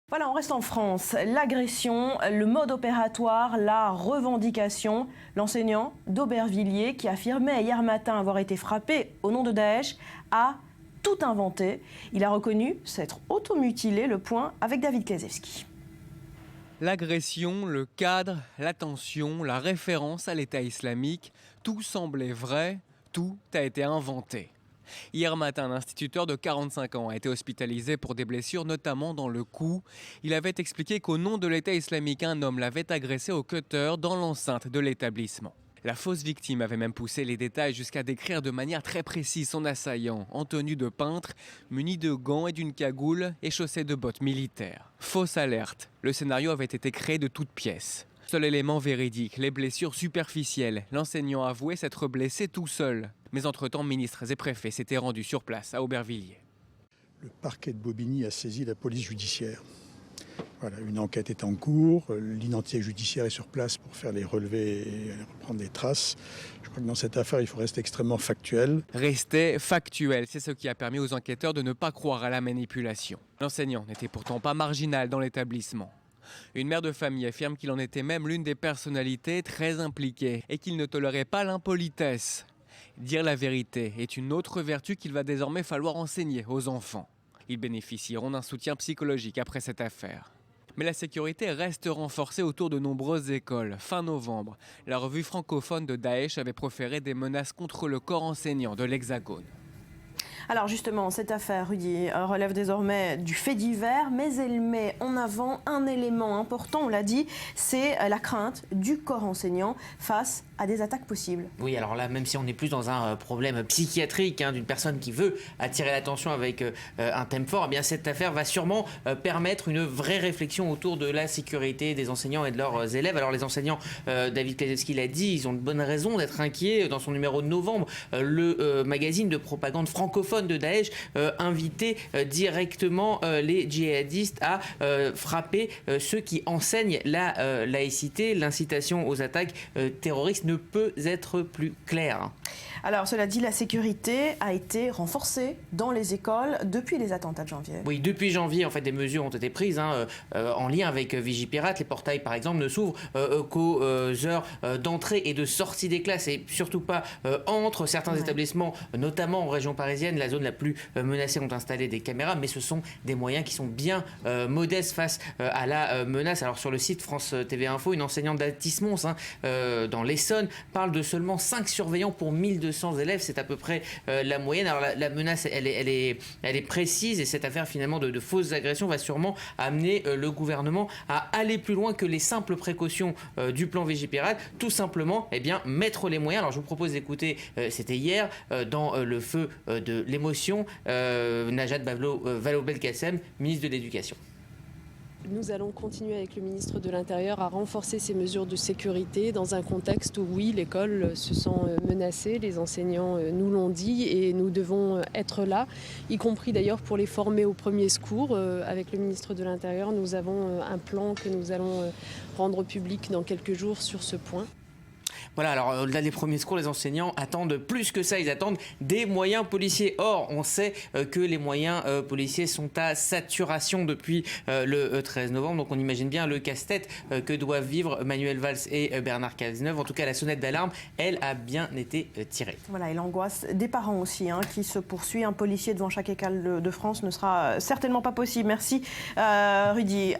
Voilà, on reste en France. L'agression, le mode opératoire, la revendication. L'enseignant d'Aubervilliers, qui affirmait hier matin avoir été frappé au nom de Daesh, a tout inventé. Il a reconnu s'être automutilé. Le point avec David Kazewski. L'agression, le cadre, l'attention, la référence à l'État islamique, tout semblait vrai, tout a été inventé. Hier matin, un instituteur de 45 ans a été hospitalisé pour des blessures, notamment dans le cou. Il avait expliqué qu'au nom de l'État islamique, un homme l'avait agressé au cutter dans l'enceinte de l'établissement. La fausse victime avait même poussé les détails jusqu'à décrire de manière très précise son assaillant, en tenue de peintre, muni de gants et d'une cagoule et chaussé de bottes militaires. Fausse alerte, le scénario avait été créé de toutes pièces. Seul élément véridique, les blessures superficielles. L'enseignant avouait s'être blessé tout seul. Mais entre-temps, ministres et préfets s'étaient rendus sur place à Aubervilliers. Le parquet de Bobigny a saisi la police judiciaire. Voilà, une enquête est en cours, l'identité judiciaire est sur place pour faire les relevés et reprendre les traces. Je crois que dans cette affaire, il faut rester extrêmement factuel. Rester factuel, c'est ce qui a permis aux enquêteurs de ne pas croire à la manipulation. L'enseignant n'était pourtant pas marginal dans l'établissement. Une mère de famille affirme qu'il en était même l'une des personnalités très impliquées et qu'il ne tolérait pas l'impolitesse. Dire la vérité est une autre vertu qu'il va désormais falloir enseigner aux enfants. Ils bénéficieront d'un soutien psychologique après cette affaire. Mais la sécurité reste renforcée autour de nombreuses écoles. Fin novembre, la revue francophone de Daesh avait proféré des menaces contre le corps enseignant de l'Hexagone. Alors justement, cette affaire, Rudy, relève désormais du fait divers, mais elle met en avant un élément important, on l'a dit, c'est la crainte du corps enseignant face à des attaques possibles. Oui, alors là, même si on est plus dans un problème psychiatrique, d'une personne qui veut attirer l'attention avec un thème fort, eh bien cette affaire va sûrement permettre une vraie réflexion autour de la sécurité des enseignants et de leurs élèves. Alors les enseignants, David Kazewski l'a dit, ils ont de bonnes raisons d'être inquiets. Dans son numéro de novembre, le magazine de propagande francophone de Daesh invitait directement les djihadistes à frapper ceux qui enseignent la laïcité. L'incitation aux attaques terroristes ne peut être plus claire. Alors cela dit, la sécurité a été renforcée dans les écoles depuis les attentats de janvier. Oui, depuis janvier, en fait, des mesures ont été prises en lien avec Vigipirate. Les portails, par exemple, ne s'ouvrent qu'aux heures d'entrée et de sortie des classes et surtout pas entre certains établissements, notamment en région parisienne. La zone la plus menacée ont installé des caméras, mais ce sont des moyens qui sont bien modestes face à la menace. Alors sur le site France TV Info, une enseignante d'Atis-Mons dans l'Essonne parle de seulement 5 surveillants pour 1200 élèves, c'est à peu près la moyenne. Alors la menace, elle est précise et cette affaire finalement de fausses agressions va sûrement amener le gouvernement à aller plus loin que les simples précautions du plan Vigipirate, tout simplement mettre les moyens. Alors je vous propose d'écouter, c'était hier, dans le feu de l'émotion, Najat Vallaud-Belkacem, ministre de l'Éducation. Nous allons continuer avec le ministre de l'Intérieur à renforcer ces mesures de sécurité dans un contexte où, oui, l'école se sent menacée, les enseignants nous l'ont dit et nous devons être là, y compris d'ailleurs pour les former aux premiers secours. Avec le ministre de l'Intérieur, nous avons un plan que nous allons rendre public dans quelques jours sur ce point. Voilà, alors au-delà des premiers secours, les enseignants attendent plus que ça, ils attendent des moyens policiers. Or, on sait que les moyens policiers sont à saturation depuis le 13 novembre, donc on imagine bien le casse-tête que doivent vivre Manuel Valls et Bernard Cazeneuve. En tout cas, la sonnette d'alarme, elle a bien été tirée. Voilà, et l'angoisse des parents aussi, qui se poursuit. Un policier devant chaque école de France ne sera certainement pas possible. Merci Rudy.